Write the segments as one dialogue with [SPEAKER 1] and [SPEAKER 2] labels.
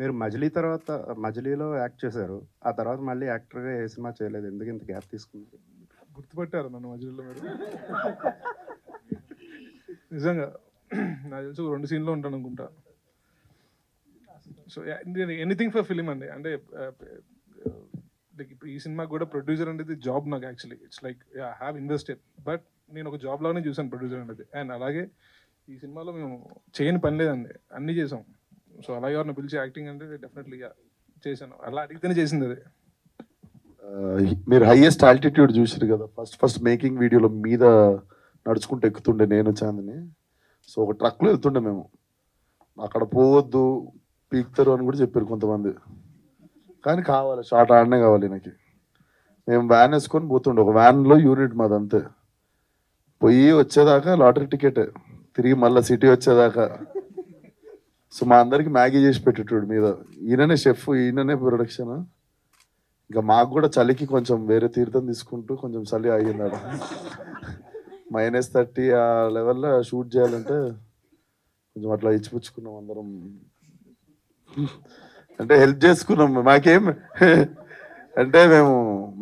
[SPEAKER 1] మీరు మజిలీ తర్వాత మజిలీలో యాక్ట్ చేశారు. ఆ తర్వాత మళ్ళీ యాక్టర్‌గా ఏ సినిమా చేయలేదు. ఎందుకు ఇంత గ్యాప్ తీసుకున్నారు?
[SPEAKER 2] గుర్తుపట్టారు నన్ను మధ్యలో మీరు. నిజంగా నాకు తెలుసు 2 సీన్‌లో ఉంటాను అనుకుంటా. సో ఎనీథింగ్ ఫర్ ఫిలిం అండి. అంటే ఇప్పుడు ఈ సినిమాకి కూడా ప్రొడ్యూసర్ అనేది జాబ్ నాకు actually. It's like I have invested, but నేను ఒక జాబ్ లాగానే చూసాను ప్రొడ్యూసర్ అనేది. అండ్ అలాగే ఈ సినిమాలో మేము చేయని పని లేదండి, అన్నీ చేసాం. సో అలాగే ఎవరిని పిలిచి యాక్టింగ్ అంటే డెఫినెట్లీ చేశాను. అలా అడిగితేనే చేసింది అది.
[SPEAKER 3] మీరు హైయెస్ట్ ఆల్టిట్యూడ్ చూసారు కదా, ఫస్ట్ మేకింగ్ వీడియోలో మీద నడుచుకుంటూ ఎక్కుతుండే నేను చాందని. సో ఒక ట్రక్లో వెళ్తుండే మేము, అక్కడ పోవద్దు పీక్తారు అని కూడా చెప్పారు కొంతమంది. కానీ కావాలి, షార్ట్ ఆడనే కావాలి నాకు. మేము వ్యాన్ వేసుకొని పోతుండే, ఒక వ్యాన్లో యూనిట్ మాది అంతే. పోయి వచ్చేదాకా లాటరీ టికెట్, తిరిగి మళ్ళీ సిటీ వచ్చేదాకా. సో మా అందరికి మ్యాగీ చేసి పెట్టేటోడు మీద. ఈయననే షెఫ్, ఈయననే ప్రొడక్షన్. ఇంకా మాకు కూడా చలికి కొంచెం వేరే తీర్థం తీసుకుంటూ కొంచెం చలి ఆగిందాడ. -30 ఆ లెవెల్లో షూట్ చేయాలంటే కొంచెం అట్లా ఇచ్చిపుచ్చుకున్నాం అందరం. అంటే హెల్ప్ చేసుకున్నాం. మాకేం అంటే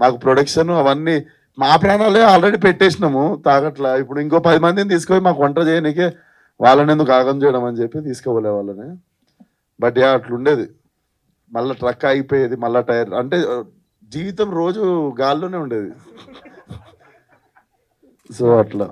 [SPEAKER 3] మాకు ప్రొడక్షన్ అవన్నీ మా ప్రాణాలే ఆల్రెడీ పెట్టేసినాము తాగట్లా. ఇప్పుడు ఇంకో 10 మందిని తీసుకొని మాకు వంట చేయడానికే వాళ్ళని ఎందుకు ఆగం చేయడం అని చెప్పి తీసుకోలే వాళ్ళని. బట్ అట్లుండేది. మళ్ళీ ట్రక్ అయిపోయేది, మళ్ళీ టైర్. అంటే జీవితం రోజు గాల్లోనే ఉండేది. సో అట్లా